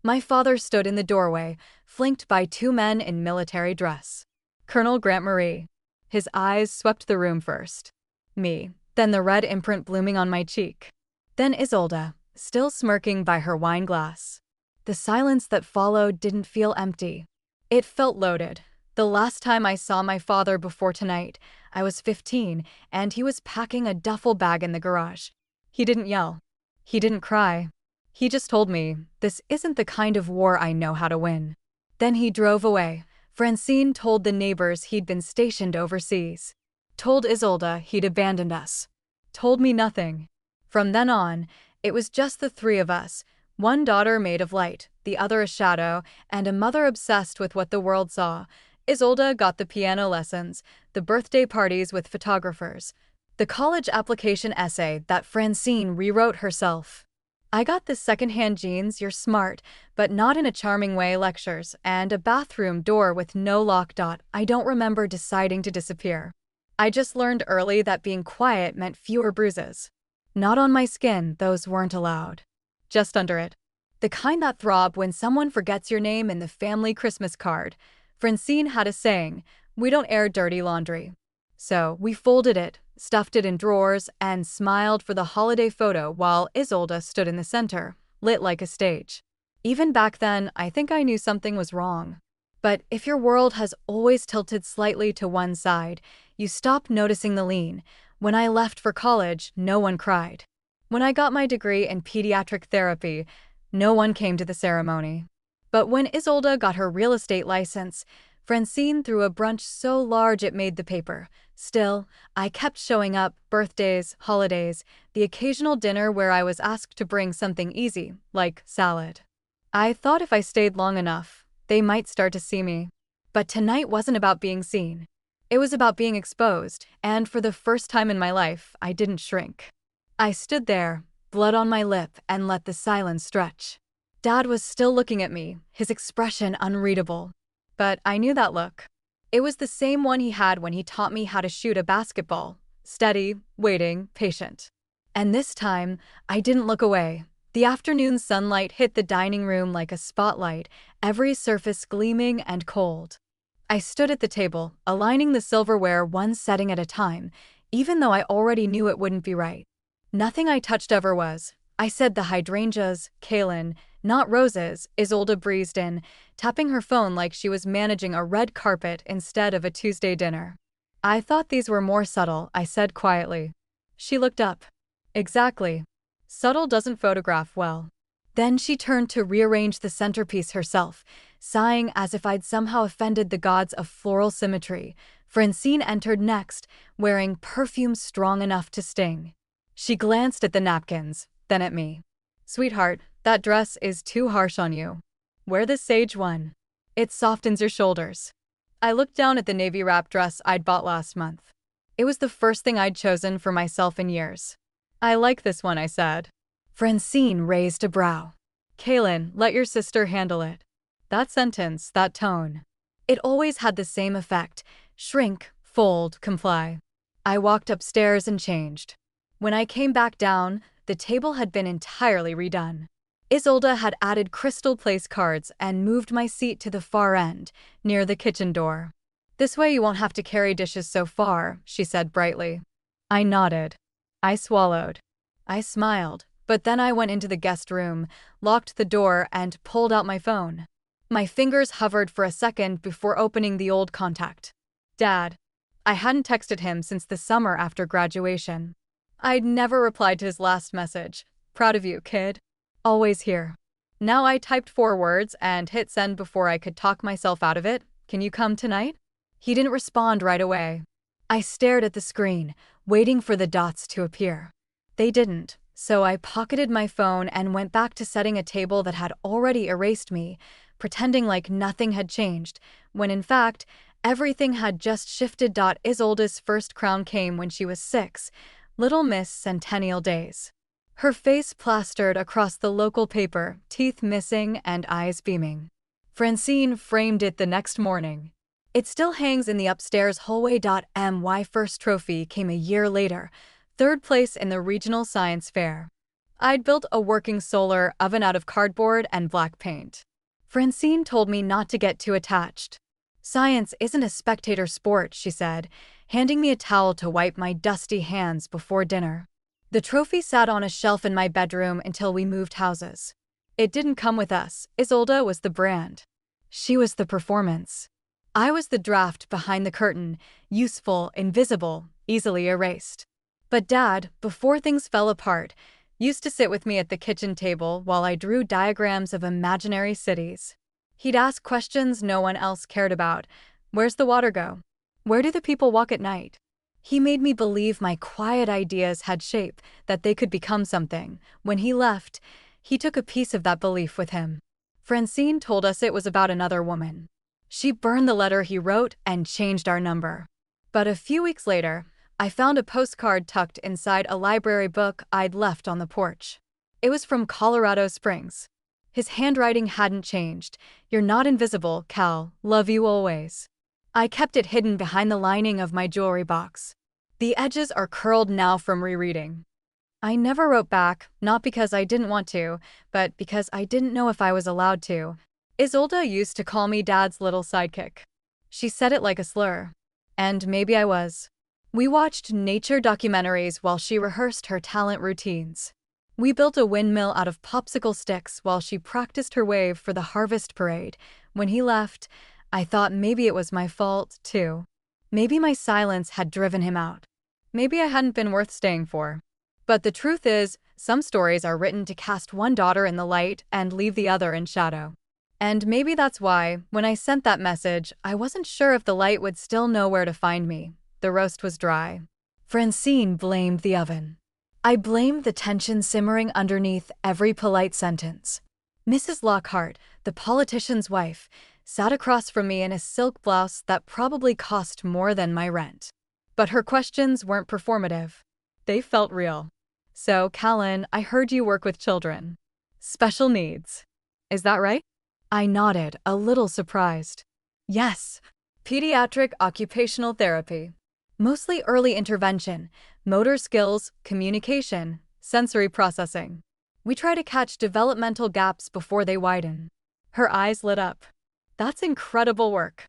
My father stood in the doorway, flanked by two men in military dress. Colonel Grant Marie. His eyes swept the room first. Me, then the red imprint blooming on my cheek. Then Isolde, still smirking by her wine glass. The silence that followed didn't feel empty. It felt loaded. The last time I saw my father before tonight, I was 15, and he was packing a duffel bag in the garage. He didn't yell. He didn't cry. He just told me, this isn't the kind of war I know how to win. Then he drove away. Francine told the neighbors he'd been stationed overseas. Told Isolde he'd abandoned us. Told me nothing. From then on, it was just the three of us, one daughter made of light, the other a shadow, and a mother obsessed with what the world saw. Isolde got the piano lessons, the birthday parties with photographers, the college application essay that Francine rewrote herself. I got the secondhand jeans, you're smart, but not in a charming way lectures, and a bathroom door with no lock. I don't remember deciding to disappear. I just learned early that being quiet meant fewer bruises. Not on my skin, those weren't allowed. Just under it. The kind that throb when someone forgets your name in the family Christmas card. Francine had a saying, we don't air dirty laundry. So we folded it, stuffed it in drawers, and smiled for the holiday photo while Isolde stood in the center, lit like a stage. Even back then, I think I knew something was wrong. But if your world has always tilted slightly to one side, you stop noticing the lean. When I left for college, no one cried. When I got my degree in pediatric therapy, no one came to the ceremony. But when Isolde got her real estate license, Francine threw a brunch so large it made the paper. Still, I kept showing up, birthdays, holidays, the occasional dinner where I was asked to bring something easy, like salad. I thought if I stayed long enough, they might start to see me. But tonight wasn't about being seen. It was about being exposed, and for the first time in my life, I didn't shrink. I stood there, blood on my lip, and let the silence stretch. Dad was still looking at me, his expression unreadable. But I knew that look. It was the same one he had when he taught me how to shoot a basketball. Steady, waiting, patient. And this time, I didn't look away. The afternoon sunlight hit the dining room like a spotlight, every surface gleaming and cold. I stood at the table, aligning the silverware one setting at a time, even though I already knew it wouldn't be right. Nothing I touched ever was. I said the hydrangeas, Kaylin, not roses, Isolde breezed in, tapping her phone like she was managing a red carpet instead of a Tuesday dinner. I thought these were more subtle, I said quietly. She looked up. Exactly. Subtle doesn't photograph well. Then she turned to rearrange the centerpiece herself, sighing as if I'd somehow offended the gods of floral symmetry. Francine entered next, wearing perfume strong enough to sting. She glanced at the napkins, then at me. Sweetheart, that dress is too harsh on you. Wear the sage one. It softens your shoulders. I looked down at the navy wrap dress I'd bought last month. It was the first thing I'd chosen for myself in years. I like this one, I said. Francine raised a brow. Kaylin, let your sister handle it. That sentence, that tone. It always had the same effect. Shrink, fold, comply. I walked upstairs and changed. When I came back down, the table had been entirely redone. Isolde had added crystal place cards and moved my seat to the far end, near the kitchen door. This way you won't have to carry dishes so far, she said brightly. I nodded. I swallowed. I smiled, but then I went into the guest room, locked the door, and pulled out my phone. My fingers hovered for a second before opening the old contact. Dad. I hadn't texted him since the summer after graduation. I'd never replied to his last message. Proud of you, kid. Always here. Now I typed 4 words and hit send before I could talk myself out of it. Can you come tonight? He didn't respond right away. I stared at the screen, waiting for the dots to appear. They didn't, so I pocketed my phone and went back to setting a table that had already erased me, pretending like nothing had changed, when in fact, everything had just shifted. Isolde's first crown came when she was 6, Little Miss Centennial Days. Her face plastered across the local paper, teeth missing and eyes beaming. Francine framed it the next morning. It still hangs in the upstairs hallway. My first trophy came a year later, 3rd place in the regional science fair. I'd built a working solar oven out of cardboard and black paint. Francine told me not to get too attached. Science isn't a spectator sport, she said, handing me a towel to wipe my dusty hands before dinner. The trophy sat on a shelf in my bedroom until we moved houses. It didn't come with us. Isolde was the brand. She was the performance. I was the draft behind the curtain, useful, invisible, easily erased. But Dad, before things fell apart, used to sit with me at the kitchen table while I drew diagrams of imaginary cities. He'd ask questions no one else cared about. Where's the water go? Where do the people walk at night? He made me believe my quiet ideas had shape, that they could become something. When he left, he took a piece of that belief with him. Francine told us it was about another woman. She burned the letter he wrote and changed our number. But a few weeks later, I found a postcard tucked inside a library book I'd left on the porch. It was from Colorado Springs. His handwriting hadn't changed. "You're not invisible, Cal. Love you always." I kept it hidden behind the lining of my jewelry box. The edges are curled now from rereading. I never wrote back, not because I didn't want to, but because I didn't know if I was allowed to. Isolde used to call me Dad's little sidekick. She said it like a slur. And maybe I was. We watched nature documentaries while she rehearsed her talent routines. We built a windmill out of popsicle sticks while she practiced her wave for the harvest parade. When he left, I thought maybe it was my fault, too. Maybe my silence had driven him out. Maybe I hadn't been worth staying for. But the truth is, some stories are written to cast one daughter in the light and leave the other in shadow. And maybe that's why, when I sent that message, I wasn't sure if the light would still know where to find me. The roast was dry. Francine blamed the oven. I blamed the tension simmering underneath every polite sentence. Mrs. Lockhart, the politician's wife, sat across from me in a silk blouse that probably cost more than my rent. But her questions weren't performative. They felt real. "So, Callan, I heard you work with children. Special needs. Is that right?" I nodded, a little surprised. "Yes. Pediatric occupational therapy. Mostly early intervention, motor skills, communication, sensory processing. We try to catch developmental gaps before they widen." Her eyes lit up. "That's incredible work.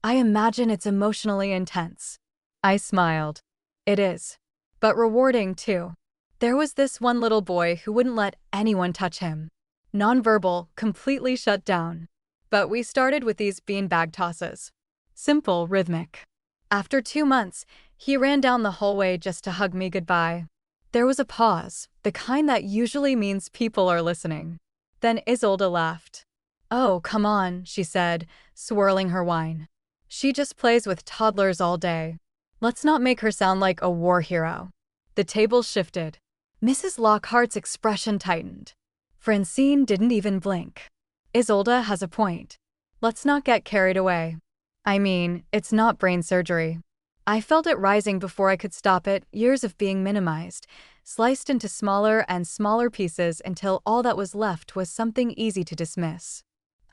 I imagine it's emotionally intense." I smiled. "It is. But rewarding, too." There was this one little boy who wouldn't let anyone touch him. Nonverbal, completely shut down. But we started with these beanbag tosses. Simple, rhythmic. After 2 months, he ran down the hallway just to hug me goodbye. There was a pause, the kind that usually means people are listening. Then Isolde laughed. "Oh, come on," she said, swirling her wine. "She just plays with toddlers all day. Let's not make her sound like a war hero." The table shifted. Mrs. Lockhart's expression tightened. Francine didn't even blink. "Isolde has a point. Let's not get carried away. I mean, it's not brain surgery." I felt it rising before I could stop it, years of being minimized, sliced into smaller and smaller pieces until all that was left was something easy to dismiss.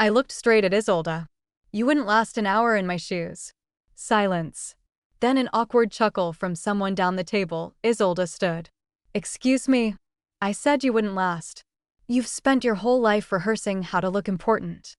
I looked straight at Isolde. "You wouldn't last an hour in my shoes." Silence. Then an awkward chuckle from someone down the table. Isolde stood. "Excuse me. I said you wouldn't last. You've spent your whole life rehearsing how to look important."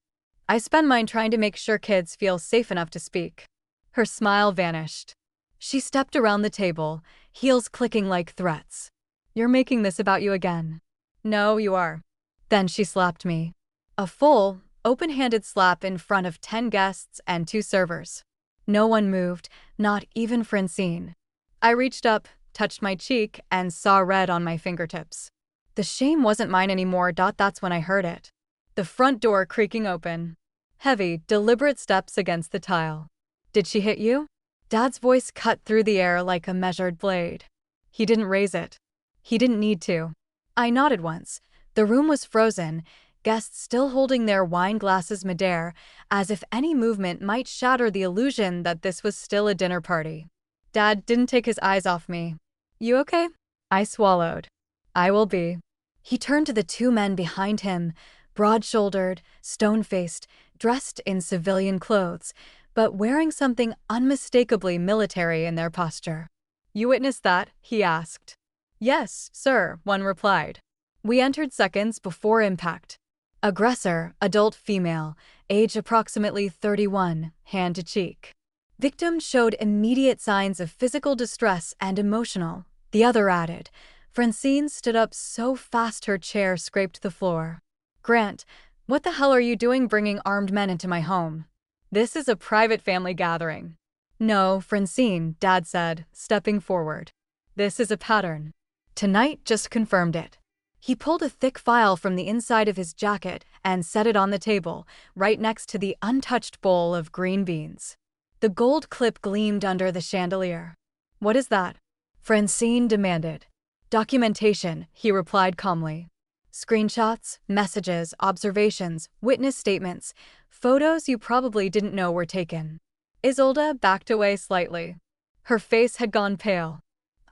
"I spend mine trying to make sure kids feel safe enough to speak." Her smile vanished. She stepped around the table, heels clicking like threats. "You're making this about you again." "No, you are." Then she slapped me. A full, open-handed slap in front of 10 guests and 2 servers. No one moved, not even Francine. I reached up, touched my cheek, and saw red on my fingertips. The shame wasn't mine anymore. That's when I heard it. The front door creaking open. Heavy, deliberate steps against the tile. "Did she hit you?" Dad's voice cut through the air like a measured blade. He didn't raise it. He didn't need to. I nodded once. The room was frozen, guests still holding their wine glasses midair, as if any movement might shatter the illusion that this was still a dinner party. Dad didn't take his eyes off me. "You okay?" I swallowed. "I will be." He turned to the 2 men behind him, broad-shouldered, stone-faced, dressed in civilian clothes, but wearing something unmistakably military in their posture. "You witnessed that?" he asked. "Yes, sir," one replied. We entered seconds before impact. Aggressor, adult female, age approximately 31, hand to cheek. Victim showed immediate signs of physical distress and emotional. The other added. Francine stood up so fast her chair scraped the floor. Grant, what the hell are you doing bringing armed men into my home? This is a private family gathering. No, Francine, Dad said, stepping forward. This is a pattern. Tonight just confirmed it. He pulled a thick file from the inside of his jacket and set it on the table, right next to the untouched bowl of green beans. The gold clip gleamed under the chandelier. What is that? Francine demanded. Documentation, he replied calmly. Screenshots, messages, observations, witness statements, photos you probably didn't know were taken. Isolde backed away slightly. Her face had gone pale.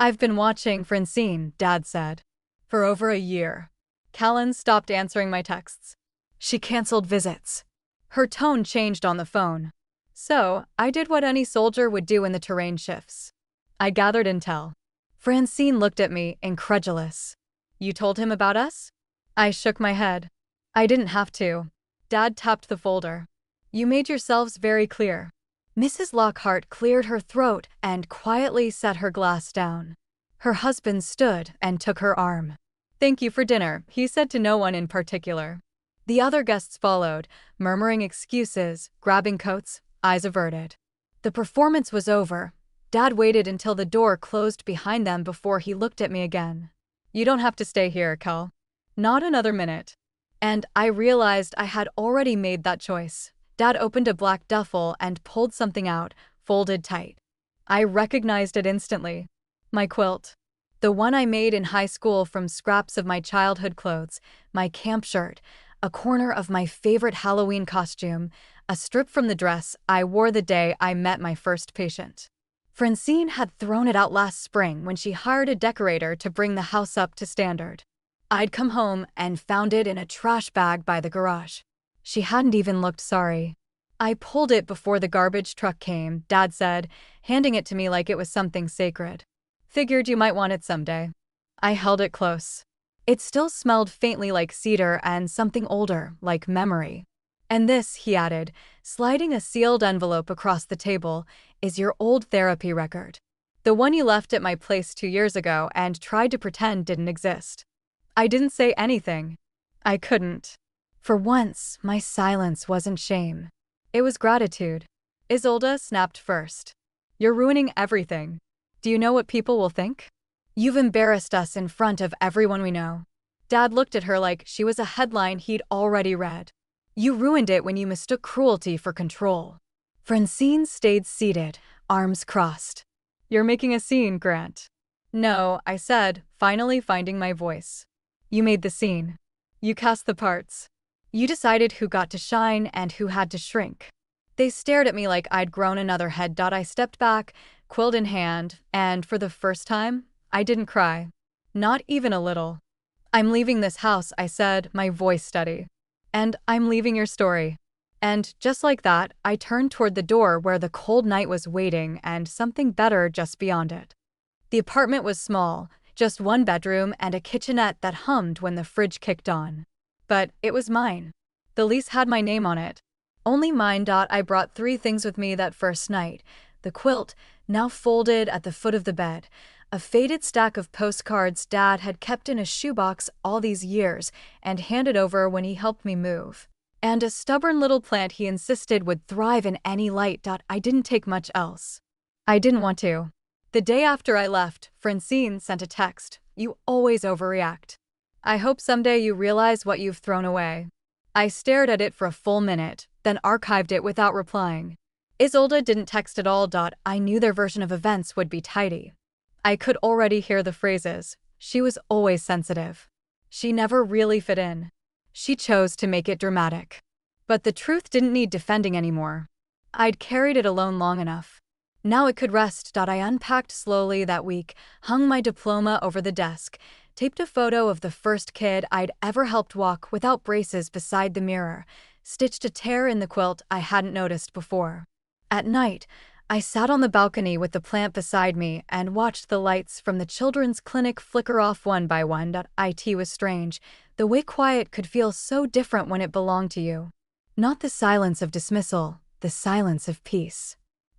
I've been watching Francine, Dad said. For over a year. Callan stopped answering my texts. She canceled visits. Her tone changed on the phone. So, I did what any soldier would do when the terrain shifts. I gathered intel. Francine looked at me, incredulous. You told him about us? I shook my head. I didn't have to. Dad tapped the folder. You made yourselves very clear. Mrs. Lockhart cleared her throat and quietly set her glass down. Her husband stood and took her arm. Thank you for dinner, he said to no one in particular. The other guests followed, murmuring excuses, grabbing coats, eyes averted. The performance was over. Dad waited until the door closed behind them before he looked at me again. You don't have to stay here, Cal. Not another minute. And I realized I had already made that choice. Dad opened a black duffel and pulled something out, folded tight. I recognized it instantly. My quilt. The one I made in high school from scraps of my childhood clothes, my camp shirt, a corner of my favorite Halloween costume, a strip from the dress I wore the day I met my first patient. Francine had thrown it out last spring when she hired a decorator to bring the house up to standard. I'd come home and found it in a trash bag by the garage. She hadn't even looked sorry. I pulled it before the garbage truck came, Dad said, handing it to me like it was something sacred. Figured you might want it someday. I held it close. It still smelled faintly like cedar and something older, like memory. And this, he added, sliding a sealed envelope across the table, is your old therapy record. The one you left at my place 2 years ago and tried to pretend didn't exist. I didn't say anything. I couldn't. For once, my silence wasn't shame. It was gratitude. Isolde snapped first. You're ruining everything. Do you know what people will think? You've embarrassed us in front of everyone we know. Dad looked at her like she was a headline he'd already read. You ruined it when you mistook cruelty for control. Francine stayed seated, arms crossed. You're making a scene, Grant. No, I said, finally finding my voice. You made the scene. You cast the parts. You decided who got to shine and who had to shrink. They stared at me like I'd grown another head. I stepped back, quilt in hand, and for the first time, I didn't cry. Not even a little. I'm leaving this house, I said, my voice steady. And I'm leaving your story. And just like that, I turned toward the door where the cold night was waiting and something better just beyond it. The apartment was small, just one bedroom and a kitchenette that hummed when the fridge kicked on. But it was mine. The lease had my name on it. Only mine. I brought 3 things with me that first night. The quilt, now folded at the foot of the bed, a faded stack of postcards Dad had kept in a shoebox all these years and handed over when he helped me move, and a stubborn little plant he insisted would thrive in any light. I didn't take much else. I didn't want to. The day after I left, Francine sent a text. You always overreact. I hope someday you realize what you've thrown away. I stared at it for a full minute, then archived it without replying. Isolde didn't text at all. I knew their version of events would be tidy. I could already hear the phrases. She was always sensitive. She never really fit in. She chose to make it dramatic. But the truth didn't need defending anymore. I'd carried it alone long enough. Now it could rest. I unpacked slowly that week, hung my diploma over the desk, taped a photo of the first kid I'd ever helped walk without braces beside the mirror, stitched a tear in the quilt I hadn't noticed before. At night, I sat on the balcony with the plant beside me and watched the lights from the children's clinic flicker off one by one. It was strange, the way quiet could feel so different when it belonged to you. Not the silence of dismissal, the silence of peace.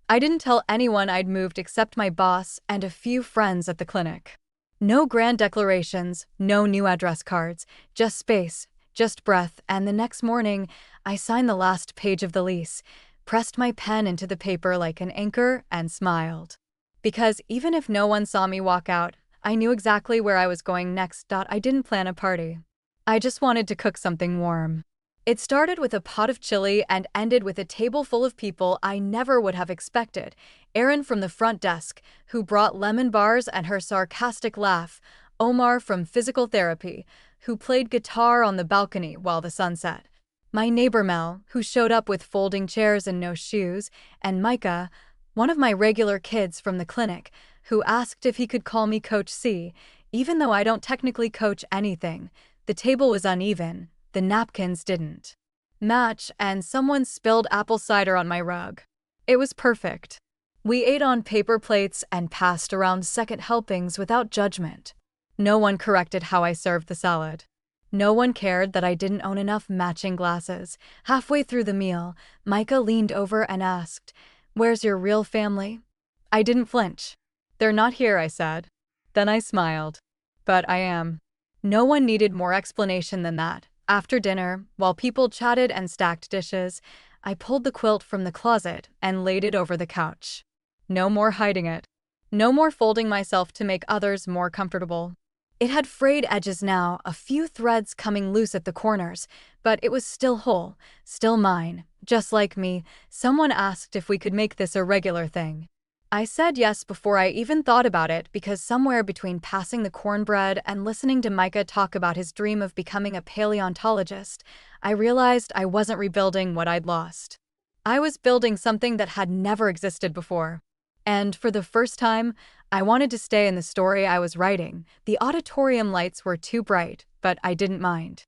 I didn't tell anyone I'd moved except my boss and a few friends at the clinic. No grand declarations, no new address cards, just space, just breath, and the next morning, I signed the last page of the lease, pressed my pen into the paper like an anchor, and smiled. Because even if no one saw me walk out, I knew exactly where I was going next. I didn't plan a party. I just wanted to cook something warm. It started with a pot of chili and ended with a table full of people I never would have expected. Erin from the front desk, who brought lemon bars and her sarcastic laugh. Omar from physical therapy, who played guitar on the balcony while the sun set. My neighbor Mel, who showed up with folding chairs and no shoes. And Micah, one of my regular kids from the clinic, who asked if he could call me Coach C, even though I don't technically coach anything. The table was uneven. The napkins didn't match, and someone spilled apple cider on my rug. It was perfect. We ate on paper plates and passed around second helpings without judgment. No one corrected how I served the salad. No one cared that I didn't own enough matching glasses. Halfway through the meal, Micah leaned over and asked, "Where's your real family?" I didn't flinch. "They're not here," I said. Then I smiled. "But I am." No one needed more explanation than that. After dinner, while people chatted and stacked dishes, I pulled the quilt from the closet and laid it over the couch. No more hiding it. No more folding myself to make others more comfortable. It had frayed edges now, a few threads coming loose at the corners, but it was still whole, still mine, just like me. Someone asked if we could make this a regular thing. I said yes before I even thought about it, because somewhere between passing the cornbread and listening to Micah talk about his dream of becoming a paleontologist, I realized I wasn't rebuilding what I'd lost. I was building something that had never existed before. And for the first time, I wanted to stay in the story I was writing. The auditorium lights were too bright, but I didn't mind.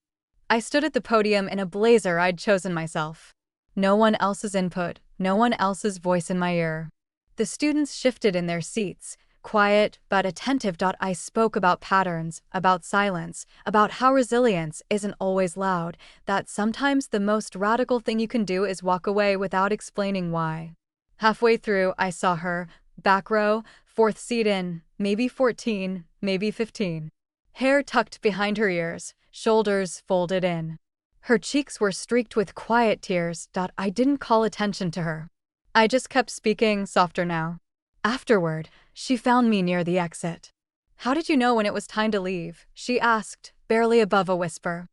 I stood at the podium in a blazer I'd chosen myself. No one else's input, no one else's voice in my ear. The students shifted in their seats, quiet but attentive. I spoke about patterns, about silence, about how resilience isn't always loud, that sometimes the most radical thing you can do is walk away without explaining why. Halfway through, I saw her, back row, fourth seat in, maybe 14, maybe 15. Hair tucked behind her ears, shoulders folded in. Her cheeks were streaked with quiet tears. I didn't call attention to her. I just kept speaking, softer now. Afterward, she found me near the exit. "How did you know when it was time to leave?" she asked, barely above a whisper.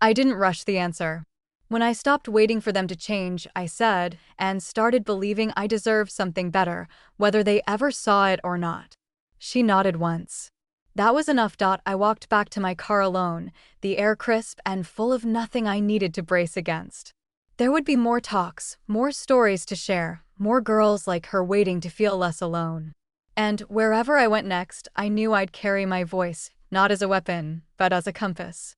I didn't rush the answer. When I stopped waiting for them to change, I said, and started believing I deserved something better, whether they ever saw it or not. She nodded once. That was enough. I walked back to my car alone, the air crisp and full of nothing I needed to brace against. There would be more talks, more stories to share, more girls like her waiting to feel less alone. And wherever I went next, I knew I'd carry my voice, not as a weapon, but as a compass.